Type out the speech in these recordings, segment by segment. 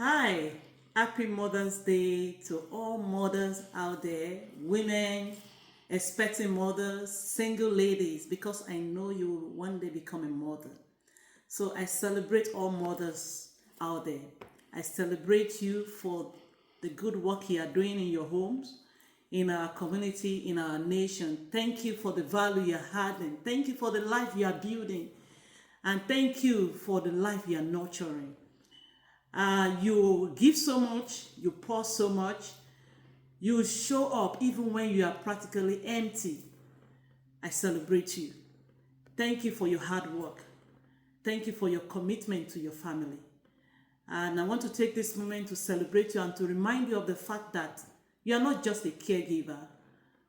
Hi, happy Mother's Day to all mothers out there, women, expecting mothers, single ladies, because I know you will one day become a mother. So I celebrate all mothers out there. I celebrate you for the good work you are doing in your homes, in our community, in our nation. Thank you for the value you're adding. Thank you for the life you are building. And thank you for the life you are nurturing. You give so much, you pour so much, you show up even when you are practically empty. I celebrate you. Thank you for your hard work. Thank you for your commitment to your family. And I want to take this moment to celebrate you and to remind you of the fact that you are not just a caregiver.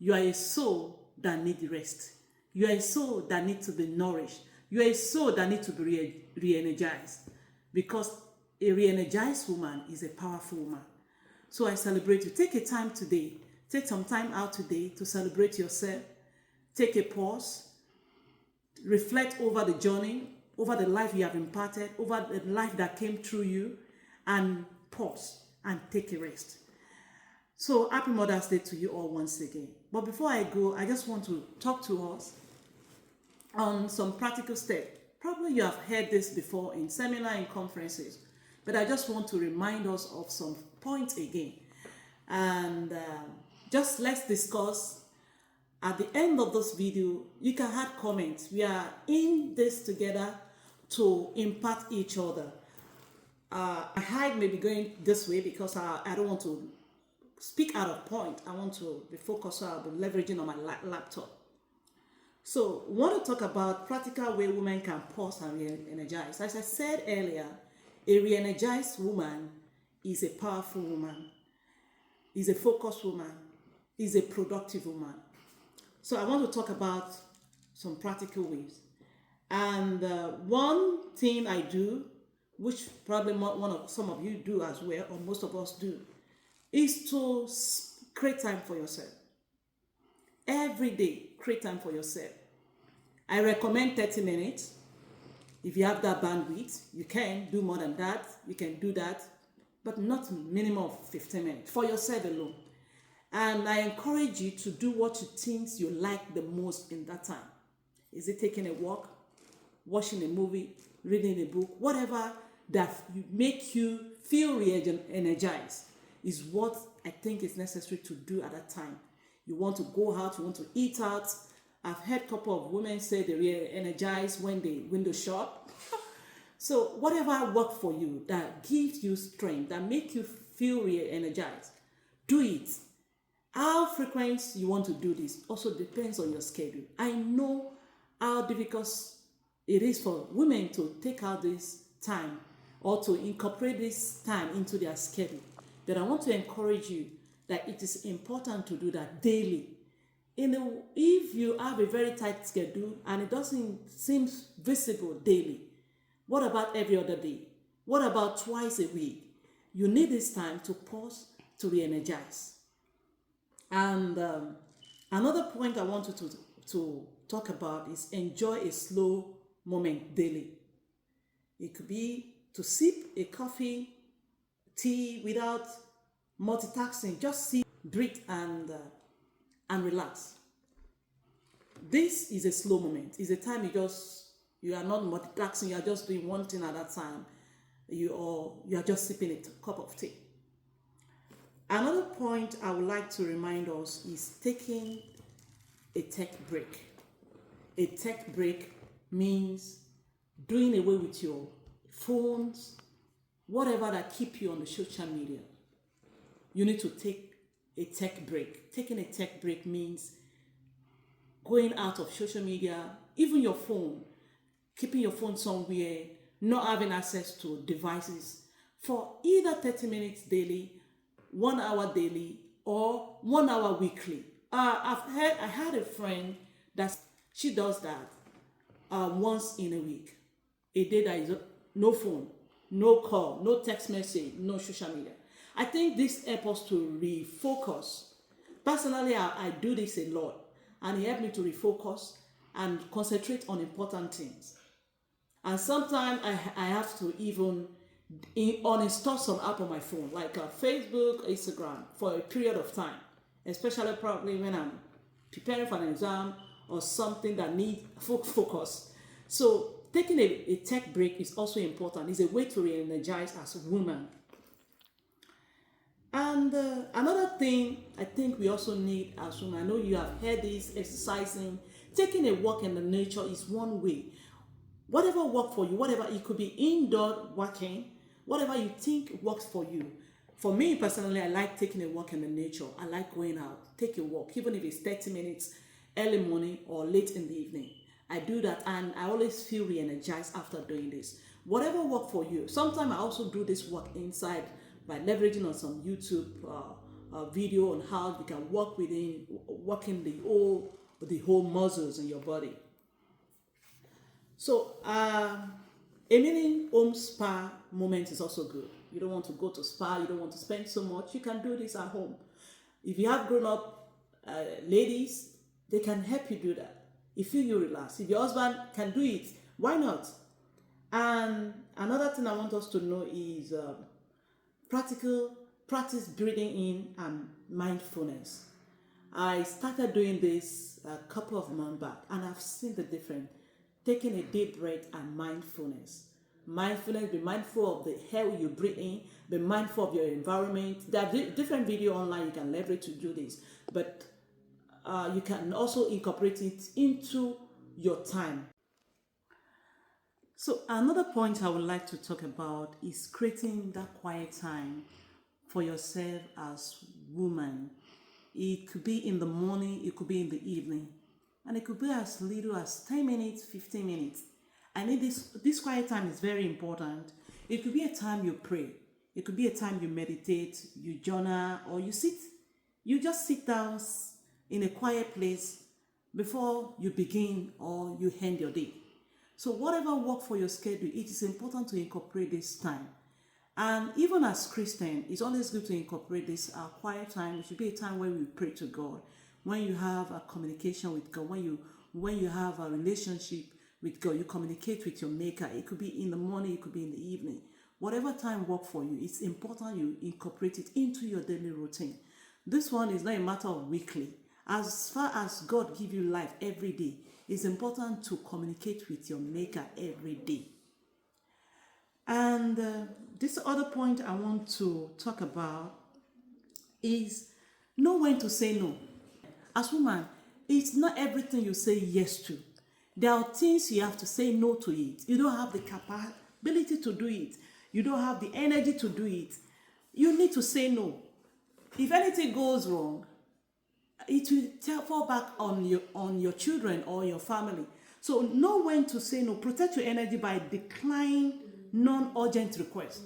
You are a soul that needs rest. You are a soul that needs to be nourished. You are a soul that needs to be re-energized. Because a re-energized woman is a powerful woman. So I celebrate you. Take a time today. Take some time out today to celebrate yourself. Take a pause. Reflect over the journey, over the life you have imparted, over the life that came through you, and pause and take a rest. So happy Mother's Day to you all once again. But before I go, I just want to talk to us on some practical steps. Probably you have heard this before in seminar and conferences, but I just want to remind us of some points again. And just let's discuss. At the end of this video, you can add comments. We are in this together to impact each other. My height may be going this way because I don't want to speak out of point. I want to be focused, so I'll be leveraging on my laptop. So, I want to talk about practical way women can pause and re-energize. As I said earlier, a re-energized woman is a powerful woman, is a focused woman, is a productive woman. So I want to talk about some practical ways. And one thing I do, which probably some of you do as well, or most of us do, is to create time for yourself. Every day, create time for yourself. I recommend 30 minutes. If you have that bandwidth, you can do more than that. You can do that, but not minimum of 15 minutes for yourself alone. And I encourage you to do what you think you like the most in that time. Is it taking a walk, watching a movie, reading a book, whatever that make you feel re-energized is what I think is necessary to do at that time. You want to go out, you want to eat out. I've heard a couple of women say they re-energize when they window shop. So whatever works for you, that gives you strength, that make you feel re-energized, do it. How frequent you want to do this also depends on your schedule. I know how difficult it is for women to take out this time or to incorporate this time into their schedule. But I want to encourage you that it is important to do that daily. If you have a very tight schedule and it doesn't seem visible daily, what about every other day? What about twice a week? You need this time to pause, to re-energize. And another point I want you to talk about is enjoy a slow moment daily. It could be to sip a coffee, tea without multitasking. Just sip, breathe, and relax. This is a slow moment. It's a time you are not multitasking. You are just doing one thing at a time. You are just sipping a cup of tea. Another point I would like to remind us is taking a tech break. A tech break means doing away with your phones, whatever that keep you on the social media. You need to take a tech break. Taking a tech break means going out of social media, even your phone, keeping your phone somewhere, not having access to devices for either 30 minutes daily, 1 hour daily, or 1 hour weekly. I had a friend that she does that once in a week. A day that is no phone, no call, no text message, no social media. I think this helps us to refocus. Personally, I do this a lot, and it helped me to refocus and concentrate on important things. And sometimes I have to even uninstall some app on my phone, like Facebook, Instagram, for a period of time, especially probably when I'm preparing for an exam or something that needs focus. So taking a tech break is also important. It's a way to re-energize as a woman. And another thing I think we also need as women, I know you have heard this, exercising, taking a walk in the nature is one way. Whatever works for you, whatever, it could be indoor working, whatever you think works for you. For me personally, I like taking a walk in the nature. I like going out, take a walk, even if it's 30 minutes, early morning or late in the evening. I do that and I always feel re-energized after doing this. Whatever works for you. Sometimes I also do this work inside by leveraging on some YouTube video on how you can working the whole muscles in your body. So a mini home spa moment is also good. You don't want to go to spa, you don't want to spend so much, you can do this at home. If you have grown up ladies, they can help you do that. If you relax, if your husband can do it, why not? And another thing I want us to know is practice breathing in and mindfulness. I started doing this a couple of months back and I've seen the difference. Taking a deep breath and mindfulness. Mindfulness, be mindful of the air you breathe in, be mindful of your environment. There are different videos online you can leverage to do this, but you can also incorporate it into your time. So another point I would like to talk about is creating that quiet time for yourself as woman. It could be in the morning, it could be in the evening, and it could be as little as 10 minutes, 15 minutes. I need this quiet time is very important. It could be a time you pray. It could be a time you meditate, you journal, or you just sit down in a quiet place before you begin or you end your day. So whatever works for your schedule, it is important to incorporate this time. And even as Christian, it's always good to incorporate this quiet time. It should be a time when we pray to God, when you have a communication with God, when you have a relationship with God, you communicate with your maker. It could be in the morning, it could be in the evening. Whatever time works for you, it's important you incorporate it into your daily routine. This one is not a matter of weekly. As far as God gives you life every day, it's important to communicate with your maker every day. And this other point I want to talk about is know when to say no. As woman, it's not everything you say yes to. There are things you have to say no to it. You don't have the capability to do it. You don't have the energy to do it. You need to say no. If anything goes wrong, it will fall back on your children or your family. So know when to say no. Protect your energy by declining non-urgent requests.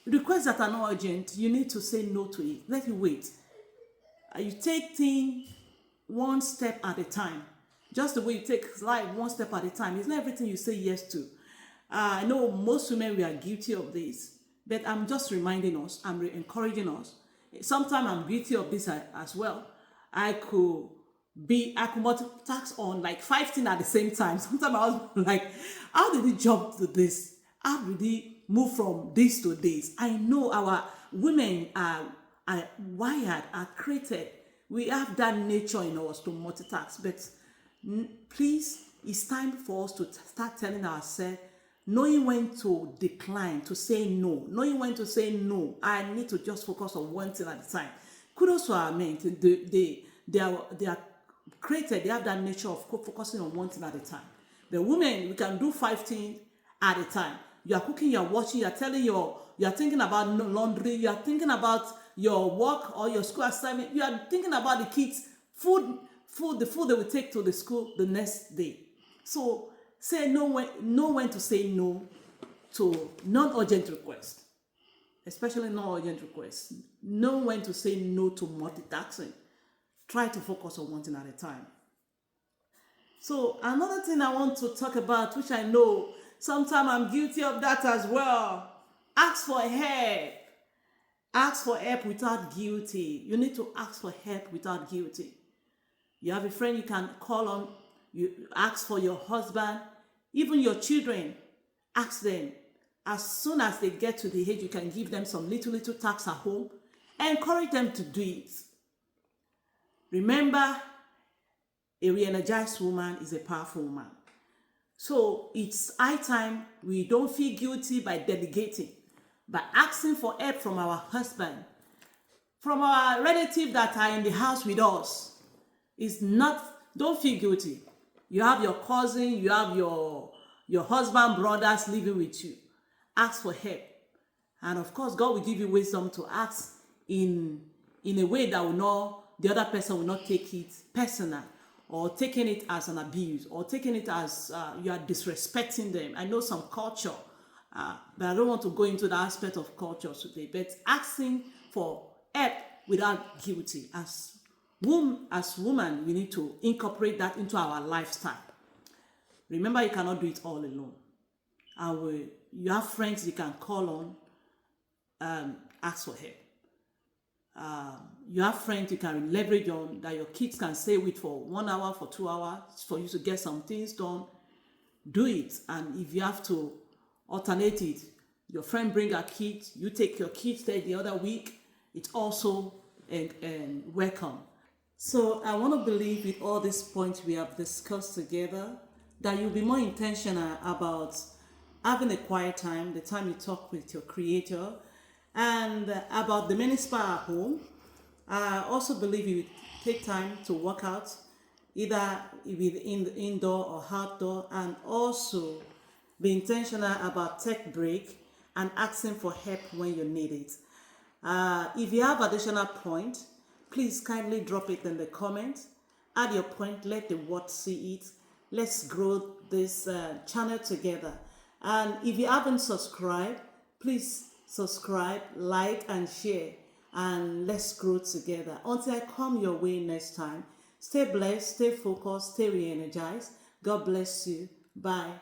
Requests that are not urgent, you need to say no to it. Let it wait. You take things one step at a time. Just the way you take life one step at a time. It's not everything you say yes to. I know most women, we are guilty of this, but I'm just reminding us, I'm encouraging us. Sometimes I'm guilty of this as well. I could multitask on like 5 things at the same time. Sometimes I was like, how did he jump to this? How did he move from this to this? I know our women are wired, are created. We have that nature in us to multitask. But please, it's time for us to start telling ourselves, knowing when to decline, to say no. Knowing when to say no. I need to just focus on one thing at a time. Kudos to our men. They are created. They have that nature of focusing on one thing at a time. The women, we can do 5 things at a time. You are cooking, you are watching, you are thinking about laundry, you are thinking about your work or your school assignment, you are thinking about the kids' the food they will take to the school the next day. So know when to say no to non-urgent requests, especially non-urgent requests. Know when to say no to multitasking. Try to focus on one thing at a time. So another thing I want to talk about, which I know sometimes I'm guilty of that as well. Ask for help. Ask for help without guilty. You need to ask for help without guilty. You have a friend you can call on. You ask for your husband, even your children. Ask them. As soon as they get to the age, you can give them some little tasks at home. Encourage them to do it. Remember, a re-energized woman is a powerful woman. So it's high time we don't feel guilty by delegating, by asking for help from our husband, from our relatives that are in the house with us. It's not, don't feel guilty. You have your cousin, you have your husband, brothers living with you. Ask for help. And of course, God will give you wisdom to ask in a way that will not, the other person will not take it personal, or taking it as an abuse, or taking it as you are disrespecting them. I know some culture, but I don't want to go into the aspect of culture today. But asking for help without guilty. As women, we need to incorporate that into our lifestyle. Remember, you cannot do it all alone. And you have friends you can call on, ask for help. You have friends you can leverage on, that your kids can stay with for 1 hour, for 2 hours, for you to get some things done. Do it. And if you have to alternate it, your friend bring her kids, you take your kids there the other week, it's also welcome. So I want to believe with all these points we have discussed together, that you'll be more intentional about having a quiet time, the time you talk with your creator, and about the many spa at home. I also believe you take time to work out, either within the indoor or outdoor, and also be intentional about take break and asking for help when you need it. If you have additional point, please kindly drop it in the comments. Add your point, let the world see it. Let's grow this channel together. And if you haven't subscribed, please subscribe, like, and share. And let's grow together. Until I come your way next time, stay blessed, stay focused, stay re-energized. God bless you. Bye.